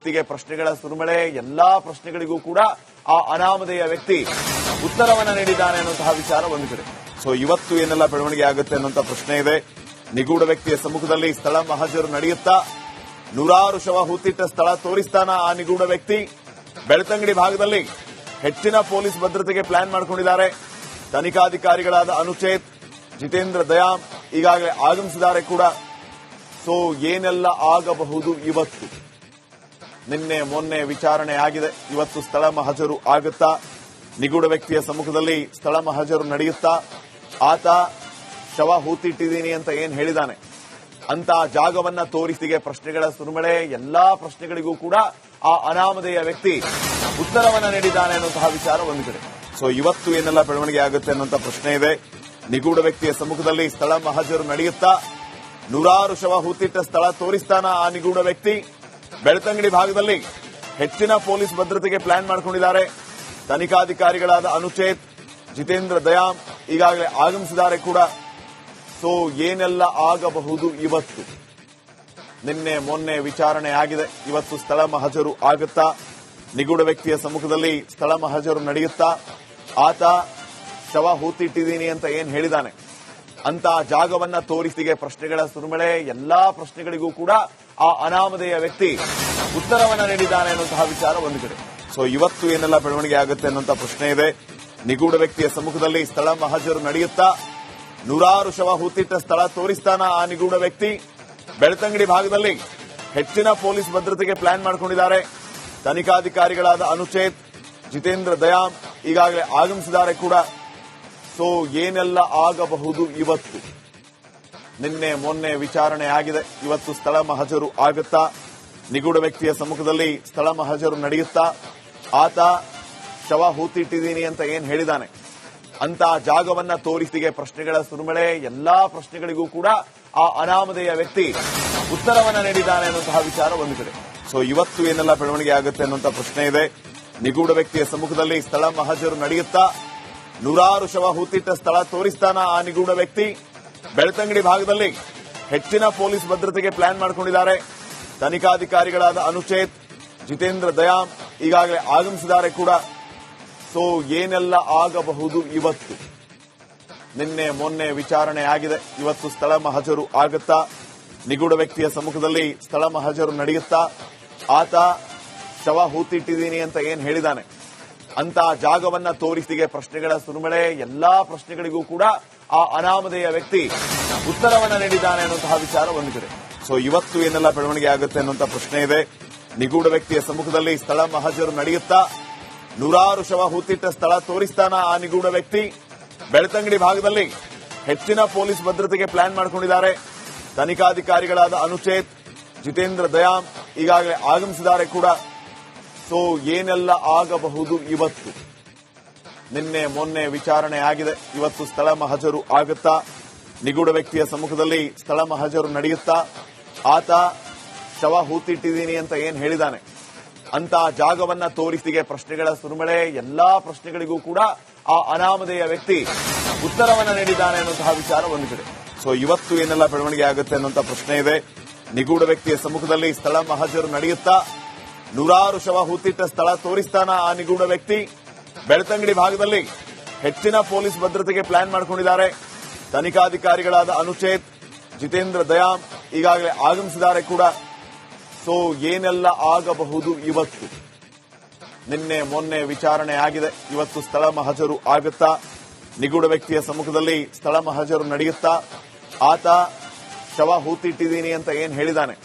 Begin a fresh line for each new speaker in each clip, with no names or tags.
ಪ್ರಶ್ನೆಗಳ ಸುರುಮಳೆ ಎಲ್ಲಾ ಪ್ರಶ್ನೆಗಳಿಗೂ ಕೂಡ ಆ ಅನಾಮಧೇಯ ವ್ಯಕ್ತಿ ಉತ್ತರವನ್ನ ನೀಡಿದ್ದಾನೆ ಅನ್ನುವಂತಹ ವಿಚಾರ ಒಂದು ಕಡೆ. ಸೊ ಇವತ್ತು ಏನೆಲ್ಲ ಬೆಳವಣಿಗೆ ಆಗುತ್ತೆ ಅನ್ನುವಂಥ ಪ್ರಶ್ನೆ ಇದೆ. ನಿಗೂಢ ವ್ಯಕ್ತಿಯ ಸಮ್ಮುಖದಲ್ಲಿ ಸ್ಥಳ ಮಹಜರು ನಡೆಯುತ್ತಾ ನೂರಾರು ಶವ ಹೂತಿಟ್ಟ ಸ್ಥಳ ತೋರಿಸ್ತಾನ ಆ ನಿಗೂಢ ವ್ಯಕ್ತಿ. ಬೆಳ್ತಂಗಡಿ ಭಾಗದಲ್ಲಿ ಹೆಚ್ಚಿನ ಪೊಲೀಸ್ ಭದ್ರತೆಗೆ ಪ್ಲಾನ್ ಮಾಡಿಕೊಂಡಿದ್ದಾರೆ. ತನಿಖಾಧಿಕಾರಿಗಳಾದ ಅನುಚೇತ್, ಜಿತೇಂದ್ರ ದಯಾಮ್ ಈಗಾಗಲೇ ಆಗಮಿಸಿದ್ದಾರೆ ಕೂಡ. ಸೊ ಏನೆಲ್ಲ ಆಗಬಹುದು ಇವತ್ತು? ನಿನ್ನೆ ಮೊನ್ನೆ ವಿಚಾರಣೆ ಆಗಿದೆ, ಇವತ್ತು ಸ್ಥಳ ಮಹಜರು ಆಗುತ್ತಾ? ನಿಗೂಢ ವ್ಯಕ್ತಿಯ ಸಮ್ಮುಖದಲ್ಲಿ ಸ್ಥಳ ಮಹಜರು ನಡೆಯುತ್ತಾ? ಆತ ಶವ ಹೂತಿಟ್ಟಿದ್ದೀನಿ ಅಂತ ಏನ್ ಹೇಳಿದಾನೆ ಅಂತ ಜಾಗವನ್ನ ತೋರಿಸಿಗೆ ಪ್ರಶ್ನೆಗಳ ಸುರುಮಳೆ ಎಲ್ಲಾ ಪ್ರಶ್ನೆಗಳಿಗೂ ಕೂಡ ಆ ಅನಾಮಧೇಯ ವ್ಯಕ್ತಿ ಉತ್ತರವನ್ನ ನೀಡಿದ್ದಾನೆ ಅನ್ನುವಂತಹ ವಿಚಾರ ಒಂದು ಕಡೆ. ಸೊ ಇವತ್ತು ಏನೆಲ್ಲ ಬೆಳವಣಿಗೆ ಆಗುತ್ತೆ ಅನ್ನುವಂಥ ಪ್ರಶ್ನೆ ಇದೆ. ನಿಗೂಢ ವ್ಯಕ್ತಿಯ ಸಮ್ಮುಖದಲ್ಲಿ ಸ್ಥಳ ಮಹಜರು ನಡೆಯುತ್ತಾ ನೂರಾರು ಶವ ಹೂತಿಟ್ಟ ಸ್ಥಳ ತೋರಿಸ್ತಾನ ಆ ನಿಗೂಢ ವ್ಯಕ್ತಿ. ಬೆಳ್ತಂಗಡಿ ಭಾಗದಲ್ಲಿ ಹೆಚ್ಚಿನ ಪೊಲೀಸ್ ಭದ್ರತೆಗೆ ಪ್ಲಾನ್ ಮಾಡಿಕೊಂಡಿದ್ದಾರೆ. ತನಿಖಾಧಿಕಾರಿಗಳಾದ ಅನುಚೇತ್, ಜಿತೇಂದ್ರ ದಯಾಮ್ ಈಗಾಗಲೇ ಆಗಮಿಸಿದ್ದಾರೆ ಕೂಡ. ಸೊ ಏನೆಲ್ಲ ಆಗಬಹುದು ಇವತ್ತು? ನಿನ್ನೆ ಮೊನ್ನೆ ವಿಚಾರಣೆ ಆಗಿದೆ, ಇವತ್ತು ಸ್ಥಳ ಮಹಜರು ಆಗುತ್ತಾ? ನಿಗೂಢ ವ್ಯಕ್ತಿಯ ಸಮ್ಮುಖದಲ್ಲಿ ಸ್ಥಳ ಮಹಜರು ನಡೆಯುತ್ತಾ? ಆತ ಶವ ಹೂತಿಟ್ಟಿದ್ದೀನಿ ಅಂತ ಏನ್ ಹೇಳಿದಾನೆ ಅಂತ ಜಾಗವನ್ನ ತೋರಿಸಿಗೆ ಪ್ರಶ್ನೆಗಳ ಸುರುಮಳೆ ಎಲ್ಲಾ ಪ್ರಶ್ನೆಗಳಿಗೂ ಕೂಡ ಆ ಅನಾಮಧೇಯ ವ್ಯಕ್ತಿ ಉತ್ತರವನ್ನ ನೀಡಿದ್ದಾನೆ ಅನ್ನುವಂತಹ ವಿಚಾರ ಒಂದು ಕಡೆ. ಸೊ ಇವತ್ತು ಏನೆಲ್ಲ ಬೆಳವಣಿಗೆ ಆಗುತ್ತೆ ಅನ್ನುವಂಥ ಪ್ರಶ್ನೆ ಇದೆ. ನಿಗೂಢ ವ್ಯಕ್ತಿಯ ಸಮ್ಮುಖದಲ್ಲಿ ಸ್ಥಳ ಮಹಜರು ನಡೆಯುತ್ತಾ ನೂರಾರು ಶವ ಹೂತಿಟ್ಟ ಸ್ಥಳ ತೋರಿಸ್ತಾನ ಆ ನಿಗೂಢ ವ್ಯಕ್ತಿ. ಬೆಳ್ತಂಗಡಿ ಭಾಗದಲ್ಲಿ ಹೆಚ್ಚಿನ ಪೊಲೀಸ್ ಭದ್ರತೆಗೆ ಪ್ಲಾನ್ ಮಾಡಿಕೊಂಡಿದ್ದಾರೆ. ತನಿಖಾಧಿಕಾರಿಗಳಾದ ಅನುಚೇತ್, ಜಿತೇಂದ್ರ ದಯಾಮ್ ಈಗಾಗಲೇ ಆಗಮಿಸಿದ್ದಾರೆ ಕೂಡ. ಸೊ ಏನೆಲ್ಲ ಆಗಬಹುದು ಇವತ್ತು? ನಿನ್ನೆ ಮೊನ್ನೆ ವಿಚಾರಣೆ ಆಗಿದೆ, ಇವತ್ತು ಸ್ಥಳ ಮಹಜರು ಆಗುತ್ತಾ? ನಿಗೂಢ ವ್ಯಕ್ತಿಯ ಸಮ್ಮುಖದಲ್ಲಿ ಸ್ಥಳ ಮಹಜರು ನಡೆಯುತ್ತಾ? ಆತ ಶವ ಹೂತಿಟ್ಟಿದ್ದೀನಿ ಅಂತ ಏನ್ ಹೇಳಿದಾನೆ ಅಂತ ಜಾಗವನ್ನ ತೋರಿಸಿಗೆ ಪ್ರಶ್ನೆಗಳ ಸುರುಮಳೆ ಎಲ್ಲಾ ಪ್ರಶ್ನೆಗಳಿಗೂ ಕೂಡ ಆ ಅನಾಮಧೇಯ ವ್ಯಕ್ತಿ ಉತ್ತರವನ್ನ ನೀಡಿದ್ದಾನೆ ಅನ್ನುವಂತಹ ವಿಚಾರ ಒಂದು ಕಡೆ. ಸೊ ಇವತ್ತು ಏನೆಲ್ಲ ಬೆಳವಣಿಗೆ ಆಗುತ್ತೆ ಅನ್ನುವಂಥ ಪ್ರಶ್ನೆ ಇದೆ. ನಿಗೂಢ ವ್ಯಕ್ತಿಯ ಸಮ್ಮುಖದಲ್ಲಿ ಸ್ಥಳ ಮಹಜರು ನಡೆಯುತ್ತಾ ನೂರಾರು ಶವ ಹೂತಿಟ್ಟ ಸ್ಥಳ ತೋರಿಸ್ತಾನ ಆ ನಿಗೂಢ ವ್ಯಕ್ತಿ. ಬೆಳ್ತಂಗಡಿ ಭಾಗದಲ್ಲಿ ಹೆಚ್ಚಿನ ಪೊಲೀಸ್ ಭದ್ರತೆಗೆ ಪ್ಲಾನ್ ಮಾಡಿಕೊಂಡಿದ್ದಾರೆ. ತನಿಖಾಧಿಕಾರಿಗಳಾದ ಅನುಚೇತ್, ಜಿತೇಂದ್ರ ದಯಾಮ್ ಈಗಾಗಲೇ ಆಗಮಿಸಿದ್ದಾರೆ ಕೂಡ. ಸೊ ಏನೆಲ್ಲ ಆಗಬಹುದು ಇವತ್ತು? ನಿನ್ನೆ ಮೊನ್ನೆ ವಿಚಾರಣೆ ಆಗಿದೆ, ಇವತ್ತು ಸ್ಥಳ ಮಹಜರು ಆಗುತ್ತಾ? ನಿಗೂಢ ವ್ಯಕ್ತಿಯ ಸಮ್ಮುಖದಲ್ಲಿ ಸ್ಥಳ ಮಹಜರು ನಡೆಯುತ್ತಾ? ಆತ ಶವ ಹೂತಿಟ್ಟಿದ್ದೀನಿ ಅಂತ ಏನ್ ಹೇಳಿದಾನೆ ಅಂತ ಜಾಗವನ್ನ ತೋರಿಸಿಗೆ ಪ್ರಶ್ನೆಗಳ ಸುರುಮಳೆ ಎಲ್ಲಾ ಪ್ರಶ್ನೆಗಳಿಗೂ ಕೂಡ ಆ ಅನಾಮಧೇಯ ವ್ಯಕ್ತಿ ಉತ್ತರವನ್ನ ನೀಡಿದ್ದಾನೆ ಅನ್ನುವಂತಹ ವಿಚಾರ ಒಂದು ಕಡೆ. ಸೊ ಇವತ್ತು ಏನೆಲ್ಲ ಬೆಳವಣಿಗೆ ಆಗುತ್ತೆ ಅನ್ನುವಂಥ ಪ್ರಶ್ನೆ ಇದೆ. ನಿಗೂಢ ವ್ಯಕ್ತಿಯ ಸಮ್ಮುಖದಲ್ಲಿ ಸ್ಥಳ ಮಹಜರು ನಡೆಯುತ್ತಾ ನೂರಾರು ಶವ ಹೂತಿಟ್ಟ ಸ್ಥಳ ತೋರಿಸ್ತಾನ ಆ ನಿಗೂಢ ವ್ಯಕ್ತಿ. ಬೆಳ್ತಂಗಡಿ ಭಾಗದಲ್ಲಿ ಹೆಚ್ಚಿನ ಪೊಲೀಸ್ ಭದ್ರತೆಗೆ ಪ್ಲಾನ್ ಮಾಡಿಕೊಂಡಿದ್ದಾರೆ. ತನಿಖಾಧಿಕಾರಿಗಳಾದ ಅನುಚೇತ್, ಜಿತೇಂದ್ರ ದಯಾಮ್ ಈಗಾಗಲೇ ಆಗಮಿಸಿದ್ದಾರೆ ಕೂಡ. ಸೊ ಏನೆಲ್ಲ ಆಗಬಹುದು ಇವತ್ತು? ನಿನ್ನೆ ಮೊನ್ನೆ ವಿಚಾರಣೆ ಆಗಿದೆ, ಇವತ್ತು ಸ್ಥಳ ಮಹಜರು ಆಗುತ್ತಾ? ನಿಗೂಢ ವ್ಯಕ್ತಿಯ ಸಮ್ಮುಖದಲ್ಲಿ ಸ್ಥಳ ಮಹಜರು ನಡೆಯುತ್ತಾ? ಆತ ಶವ ಹೂತಿಟ್ಟಿದ್ದೀನಿ ಅಂತ ಏನ್ ಹೇಳಿದಾನೆ ಅಂತ ಜಾಗವನ್ನ ತೋರಿಸಿಗೆ ಪ್ರಶ್ನೆಗಳ ಸುರುಮಳೆ ಎಲ್ಲಾ ಪ್ರಶ್ನೆಗಳಿಗೂ ಕೂಡ ಆ ಅನಾಮಧೇಯ ವ್ಯಕ್ತಿ ಉತ್ತರವನ್ನ ನೀಡಿದ್ದಾನೆ ಅನ್ನುವಂತಹ ವಿಚಾರ ಒಂದು ಕಡೆ. ಸೊ ಇವತ್ತು ಏನೆಲ್ಲ ಬೆಳವಣಿಗೆ ಆಗುತ್ತೆ ಅನ್ನುವಂಥ ಪ್ರಶ್ನೆ ಇದೆ. ನಿಗೂಢ ವ್ಯಕ್ತಿಯ ಸಮ್ಮುಖದಲ್ಲಿ ಸ್ಥಳ ಮಹಜರು ನಡೆಯುತ್ತಾ ನೂರಾರು ಶವ ಹೂತಿಟ್ಟ ಸ್ಥಳ ತೋರಿಸ್ತಾನ ಆ ನಿಗೂಢ ವ್ಯಕ್ತಿ. ಬೆಳ್ತಂಗಡಿ ಭಾಗದಲ್ಲಿ ಹೆಚ್ಚಿನ ಪೊಲೀಸ್ ಭದ್ರತೆಗೆ ಪ್ಲಾನ್ ಮಾಡಿಕೊಂಡಿದ್ದಾರೆ. ತನಿಖಾಧಿಕಾರಿಗಳಾದ ಅನುಚೇತ್, ಜಿತೇಂದ್ರ ದಯಾಮ್ ಈಗಾಗಲೇ ಆಗಮಿಸಿದ್ದಾರೆ ಕೂಡ. ಸೊ ಏನೆಲ್ಲ ಆಗಬಹುದು ಇವತ್ತು? ನಿನ್ನೆ ಮೊನ್ನೆ ವಿಚಾರಣೆ ಆಗಿದೆ, ಇವತ್ತು ಸ್ಥಳ ಮಹಜರು ಆಗುತ್ತಾ? ನಿಗೂಢ ವ್ಯಕ್ತಿಯ ಸಮ್ಮುಖದಲ್ಲಿ ಸ್ಥಳ ಮಹಜರು ನಡೆಯುತ್ತಾ? ಆತ ಶವ ಹೂತಿಟ್ಟಿದ್ದೀನಿ ಅಂತ ಏನ್ ಹೇಳಿದಾನೆ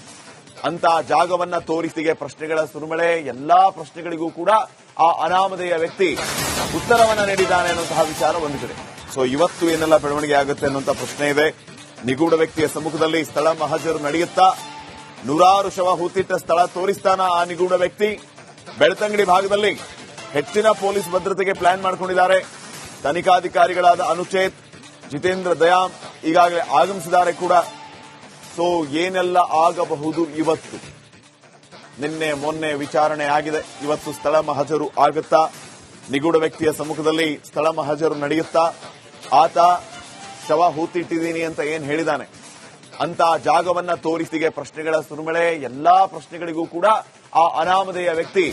ಅಂತ ಜಾಗವನ್ನ ತೋರಿಸಿಗೆ ಪ್ರಶ್ನೆಗಳ ಸುರುಮಳೆ ಎಲ್ಲಾ ಪ್ರಶ್ನೆಗಳಿಗೂ ಕೂಡ ಆ ಅನಾಮಧೇಯ ವ್ಯಕ್ತಿ ಉತ್ತರವನ್ನ ನೀಡಿದ್ದಾನೆ ಅನ್ನುವಂತಹ ವಿಚಾರ ಒಂದು ಕಡೆ. ಸೊ ಇವತ್ತು ಏನೆಲ್ಲ ಬೆಳವಣಿಗೆ ಆಗುತ್ತೆ ಅನ್ನುವಂಥ ಪ್ರಶ್ನೆ ಇದೆ. ನಿಗೂಢ ವ್ಯಕ್ತಿಯ ಸಮ್ಮುಖದಲ್ಲಿ ಸ್ಥಳ ಮಹಜರು ನಡೆಯುತ್ತಾ ನೂರಾರು ಶವ ಹೂತಿಟ್ಟ ಸ್ಥಳ ತೋರಿಸ್ತಾನ ಆ ನಿಗೂಢ ವ್ಯಕ್ತಿ. ಬೆಳ್ತಂಗಡಿ ಭಾಗದಲ್ಲಿ ಹೆಚ್ಚಿನ ಪೊಲೀಸ್ ಭದ್ರತೆಗೆ ಪ್ಲಾನ್ ಮಾಡಿಕೊಂಡಿದ್ದಾರೆ. ತನಿಖಾಧಿಕಾರಿಗಳಾದ ಅನುಚೇತ್, ಜಿತೇಂದ್ರ ದಯಾಮ್ ಈಗಾಗಲೇ ಆಗಮಿಸಿದ್ದಾರೆ ಕೂಡ. ಸೊ ಏನೆಲ್ಲ ಆಗಬಹುದು ಇವತ್ತು? ನಿನ್ನೆ ಮೊನ್ನೆ ವಿಚಾರಣೆ ಆಗಿದೆ, ಇವತ್ತು ಸ್ಥಳ ಮಹಜರು ಆಗುತ್ತಾ? ನಿಗೂಢ ವ್ಯಕ್ತಿಯ ಸಮ್ಮುಖದಲ್ಲಿ ಸ್ಥಳ ಮಹಜರು ನಡೆಯುತ್ತಾ? ಆತ ಶವ ಹೂತಿಟ್ಟಿದ್ದೀನಿ ಅಂತ ಏನ್ ಹೇಳಿದಾನೆ ಅಂತ ಜಾಗವನ್ನ ತೋರಿಸಿಗೆ ಪ್ರಶ್ನೆಗಳ ಸುರುಮಳೆ ಎಲ್ಲಾ ಪ್ರಶ್ನೆಗಳಿಗೂ ಕೂಡ ಆ ಅನಾಮಧೇಯ ವ್ಯಕ್ತಿ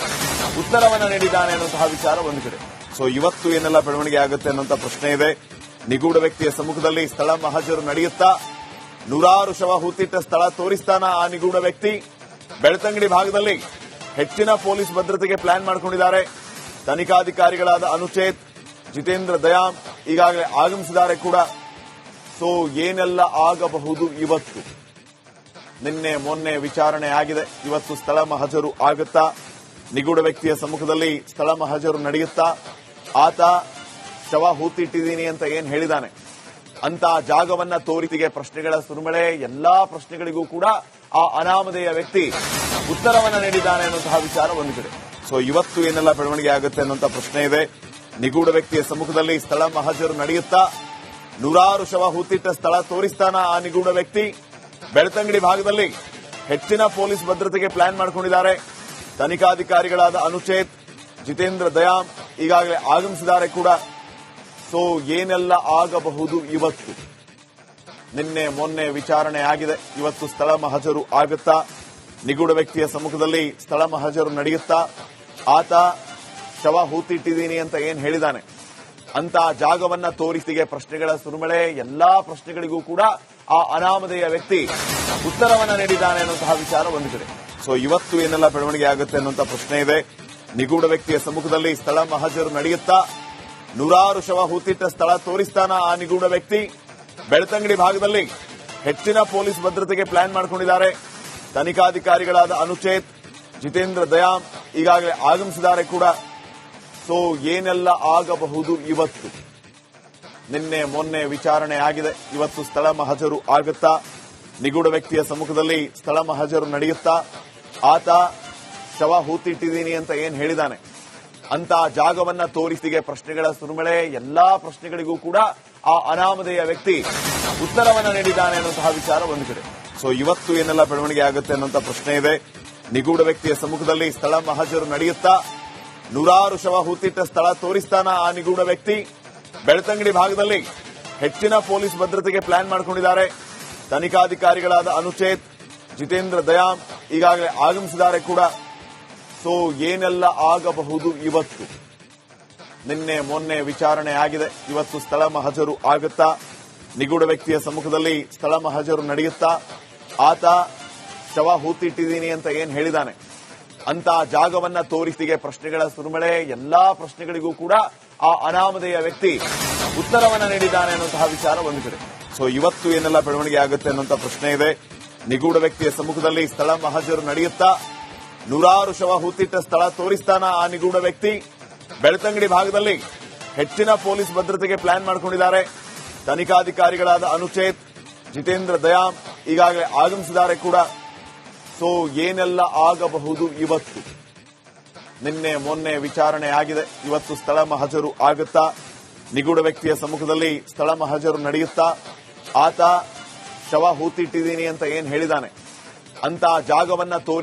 ಉತ್ತರವನ್ನ ನೀಡಿದ್ದಾನೆ ಅನ್ನುವಂತಹ ವಿಚಾರ ಒಂದು ಕಡೆ. ಸೊ ಇವತ್ತು ಏನೆಲ್ಲ ಬೆಳವಣಿಗೆ ಆಗುತ್ತೆ ಅನ್ನುವಂಥ ಪ್ರಶ್ನೆ ಇದೆ. ನಿಗೂಢ ವ್ಯಕ್ತಿಯ ಸಮ್ಮುಖದಲ್ಲಿ ಸ್ಥಳ ಮಹಜರು ನಡೆಯುತ್ತಾ ನೂರಾರು ಶವ ಹೂತಿಟ್ಟ ಸ್ಥಳ ತೋರಿಸ್ತಾನ ಆ ನಿಗೂಢ ವ್ಯಕ್ತಿ. ಬೆಳ್ತಂಗಡಿ ಭಾಗದಲ್ಲಿ ಹೆಚ್ಚಿನ ಪೊಲೀಸ್ ಭದ್ರತೆಗೆ ಪ್ಲಾನ್ ಮಾಡಿಕೊಂಡಿದ್ದಾರೆ. ತನಿಖಾಧಿಕಾರಿಗಳಾದ ಅನುಚೇತ್, ಜಿತೇಂದ್ರ ದಯಾಮ್ ಈಗಾಗಲೇ ಆಗಮಿಸಿದ್ದಾರೆ ಕೂಡ. ಸೊ ಏನೆಲ್ಲ ಆಗಬಹುದು ಇವತ್ತು? ನಿನ್ನೆ ಮೊನ್ನೆ ವಿಚಾರಣೆ ಆಗಿದೆ, ಇವತ್ತು ಸ್ಥಳ ಮಹಜರು ಆಗುತ್ತಾ? ನಿಗೂಢ ವ್ಯಕ್ತಿಯ ಸಮ್ಮುಖದಲ್ಲಿ ಸ್ಥಳ ಮಹಜರು ನಡೆಯುತ್ತಾ? ಆತ ಶವ ಹೂತಿಟ್ಟಿದ್ದೀನಿ ಅಂತ ಏನ್ ಹೇಳಿದಾನೆ ಅಂತ ಜಾಗವನ್ನ ತೋರಿಸಿಗೆ ಪ್ರಶ್ನೆಗಳ ಸುರಿಮಳೆ. ಎಲ್ಲಾ ಪ್ರಶ್ನೆಗಳಿಗೂ ಕೂಡ ಆ ಅನಾಮಧೇಯ ವ್ಯಕ್ತಿ ಉತ್ತರವನ್ನ ನೀಡಿದ್ದಾನೆ ಅನ್ನುವಂತಹ ವಿಚಾರ ಒಂದು ಕಡೆ. ಸೊ ಇವತ್ತು ಏನೆಲ್ಲ ಬೆಳವಣಿಗೆ ಆಗುತ್ತೆ ಅನ್ನುವಂಥ ಪ್ರಶ್ನೆ ಇದೆ. ನಿಗೂಢ ವ್ಯಕ್ತಿಯ ಸಮ್ಮುಖದಲ್ಲಿ ಸ್ಥಳ ಮಹಜರು ನಡೆಯುತ್ತಾ ನೂರಾರು ಶವ ಹೂತಿಟ್ಟ ಸ್ಥಳ ತೋರಿಸ್ತಾನ ಆ ನಿಗೂಢ ವ್ಯಕ್ತಿ. ಬೆಳ್ತಂಗಡಿ ಭಾಗದಲ್ಲಿ ಹೆಚ್ಚಿನ ಪೊಲೀಸ್ ಭದ್ರತೆಗೆ ಪ್ಲಾನ್ ಮಾಡಿಕೊಂಡಿದ್ದಾರೆ. ತನಿಖಾಧಿಕಾರಿಗಳಾದ ಅನುಚೇತ್, ಜಿತೇಂದ್ರ ದಯಾಮ್ ಈಗಾಗಲೇ ಆಗಮಿಸಿದ್ದಾರೆ ಕೂಡ. ಸೊ ಏನೆಲ್ಲ ಆಗಬಹುದು ಇವತ್ತು? ನಿನ್ನೆ ಮೊನ್ನೆ ವಿಚಾರಣೆ ಆಗಿದೆ, ಇವತ್ತು ಸ್ಥಳ ಮಹಜರು ಆಗುತ್ತಾ? ನಿಗೂಢ ವ್ಯಕ್ತಿಯ ಸಮ್ಮುಖದಲ್ಲಿ ಸ್ಥಳ ಮಹಜರು ನಡೆಯುತ್ತಾ? ಆತ ಶವ ಹೂತಿಟ್ಟಿದ್ದೀನಿ ಅಂತ ಏನ್ ಹೇಳಿದಾನೆ ಅಂತ ಜಾಗವನ್ನ ತೋರಿಸಿಗೆ ಪ್ರಶ್ನೆಗಳ ಸುರಿಮಳೆ. ಎಲ್ಲಾ ಪ್ರಶ್ನೆಗಳಿಗೂ ಕೂಡ ಆ ಅನಾಮಧೇಯ ವ್ಯಕ್ತಿ ಉತ್ತರವನ್ನ ನೀಡಿದ್ದಾನೆ ಅನ್ನುವಂತಹ ವಿಚಾರ ಒಂದು ಕಡೆ. ಸೊ ಇವತ್ತು ಏನೆಲ್ಲ ಬೆಳವಣಿಗೆ ಆಗುತ್ತೆ ಅನ್ನುವಂಥ ಪ್ರಶ್ನೆ ಇದೆ. ನಿಗೂಢ ವ್ಯಕ್ತಿಯ ಸಮ್ಮುಖದಲ್ಲಿ ಸ್ಥಳ ಮಹಜರು ನಡೆಯುತ್ತಾ ನೂರಾರು ಶವ ಹೂತಿಟ್ಟ ಸ್ಥಳ ತೋರಿಸ್ತಾನ ಆ ನಿಗೂಢ ವ್ಯಕ್ತಿ. ಬೆಳ್ತಂಗಡಿ ಭಾಗದಲ್ಲಿ ಹೆಚ್ಚಿನ ಪೊಲೀಸ್ ಭದ್ರತೆಗೆ ಪ್ಲಾನ್ ಮಾಡಿಕೊಂಡಿದ್ದಾರೆ. ತನಿಖಾಧಿಕಾರಿಗಳಾದ ಅನುಚೇತ್, ಜಿತೇಂದ್ರ ದಯಾಮ್ ಈಗಾಗಲೇ ಆಗಮಿಸಿದ್ದಾರೆ ಕೂಡ. ಸೊ ಏನೆಲ್ಲ ಆಗಬಹುದು ಇವತ್ತು? ನಿನ್ನೆ ಮೊನ್ನೆ ವಿಚಾರಣೆ ಆಗಿದೆ, ಇವತ್ತು ಸ್ಥಳ ಮಹಜರು ಆಗುತ್ತಾ? ನಿಗೂಢ ವ್ಯಕ್ತಿಯ ಸಮ್ಮುಖದಲ್ಲಿ ಸ್ಥಳ ಮಹಜರು ನಡೆಯುತ್ತಾ? ಆತ ಶವ ಹೂತಿಟ್ಟಿದ್ದೀನಿ ಅಂತ ಏನ್ ಹೇಳಿದಾನೆ ಅಂತ ಜಾಗವನ್ನ ತೋರಿಸಿಗೆ ಪ್ರಶ್ನೆಗಳ ಸುರಿಮಳೆ. ಎಲ್ಲಾ ಪ್ರಶ್ನೆಗಳಿಗೂ ಕೂಡ ಆ ಅನಾಮಧೇಯ ವ್ಯಕ್ತಿ ಉತ್ತರವನ್ನ ನೀಡಿದ್ದಾನೆ ಅನ್ನುವಂತಹ ವಿಚಾರ ಒಂದು ಕಡೆ. ಸೊ ಇವತ್ತು ಏನೆಲ್ಲ ಬೆಳವಣಿಗೆ ಆಗುತ್ತೆ ಅನ್ನುವಂಥ ಪ್ರಶ್ನೆ ಇದೆ. ನಿಗೂಢ ವ್ಯಕ್ತಿಯ ಸಮ್ಮುಖದಲ್ಲಿ ಸ್ಥಳ ಮಹಜರು ನಡೆಯುತ್ತಾ ನೂರಾರು ಶವ ಹೂತಿಟ್ಟ ಸ್ಥಳ ತೋರಿಸ್ತಾನ ಆ ನಿಗೂಢ ವ್ಯಕ್ತಿ. ಬೆಳ್ತಂಗಡಿ ಭಾಗದಲ್ಲಿ ಹೆಚ್ಚಿನ ಪೊಲೀಸ್ ಭದ್ರತೆಗೆ ಪ್ಲಾನ್ ಮಾಡಿಕೊಂಡಿದ್ದಾರೆ. ತನಿಖಾಧಿಕಾರಿಗಳಾದ ಅನುಚೇತ್, ಜಿತೇಂದ್ರ ದಯಾಮ್ ಈಗಾಗಲೇ ಆಗಮಿಸಿದ್ದಾರೆ ಕೂಡ. ಸೊ ಏನೆಲ್ಲ ಆಗಬಹುದು ಇವತ್ತು? ನಿನ್ನೆ ಮೊನ್ನೆ ವಿಚಾರಣೆ ಆಗಿದೆ, ಇವತ್ತು ಸ್ಥಳ ಮಹಜರು ಆಗುತ್ತಾ? ನಿಗೂಢ ವ್ಯಕ್ತಿಯ ಸಮ್ಮುಖದಲ್ಲಿ ಸ್ಥಳ ಮಹಜರು ನಡೆಯುತ್ತಾ? ಆತ ಶವ ಹೂತಿಟ್ಟಿದ್ದೀನಿ ಅಂತ ಏನ್ ಹೇಳಿದಾನೆ ಅಂತ ಜಾಗವನ್ನ ತೋರಿಸಿಗೆ ಪ್ರಶ್ನೆಗಳ ಸುರಿಮಳೆ. ಎಲ್ಲಾ ಪ್ರಶ್ನೆಗಳಿಗೂ ಕೂಡ ಆ ಅನಾಮಧೇಯ ವ್ಯಕ್ತಿ ಉತ್ತರವನ್ನ ನೀಡಿದ್ದಾನೆ ಅನ್ನುವಂತಹ ವಿಚಾರ ಒಂದು ಕಡೆ. ಸೊ ಇವತ್ತು ಏನೆಲ್ಲ ಬೆಳವಣಿಗೆ ಆಗುತ್ತೆ ಅನ್ನುವಂಥ ಪ್ರಶ್ನೆ ಇದೆ. ನಿಗೂಢ ವ್ಯಕ್ತಿಯ ಸಮ್ಮುಖದಲ್ಲಿ ಸ್ಥಳ ಮಹಜರು ನಡೆಯುತ್ತಾ ನೂರಾರು ಶವ ಹೂತಿಟ್ಟ ಸ್ಥಳ ತೋರಿಸ್ತಾನ ಆ ನಿಗೂಢ ವ್ಯಕ್ತಿ. ಬೆಳ್ತಂಗಡಿ ಭಾಗದಲ್ಲಿ ಹೆಚ್ಚಿನ ಪೊಲೀಸ್ ಭದ್ರತೆಗೆ ಪ್ಲಾನ್ ಮಾಡಿಕೊಂಡಿದ್ದಾರೆ. ತನಿಖಾಧಿಕಾರಿಗಳಾದ ಅನುಚೇತ್, ಜಿತೇಂದ್ರ ದಯಾಮ್ ಈಗಾಗಲೇ ಆಗಮಿಸಿದ್ದಾರೆ ಕೂಡ. ಸೊ ಏನೆಲ್ಲ ಆಗಬಹುದು ಇವತ್ತು? ನಿನ್ನೆ ಮೊನ್ನೆ ವಿಚಾರಣೆ ಆಗಿದೆ, ಇವತ್ತು ಸ್ಥಳ ಮಹಜರು ಆಗುತ್ತಾ? ನಿಗೂಢ ವ್ಯಕ್ತಿಯ ಸಮ್ಮುಖದಲ್ಲಿ ಸ್ಥಳ ಮಹಜರು ನಡೆಯುತ್ತಾ? ಆತ ಶವ ಹೂತಿಟ್ಟಿದ್ದೀನಿ ಅಂತ ಏನ್ ಹೇಳಿದಾನೆ ಅಂತ ಜಾಗವನ್ನ ತೋರಿ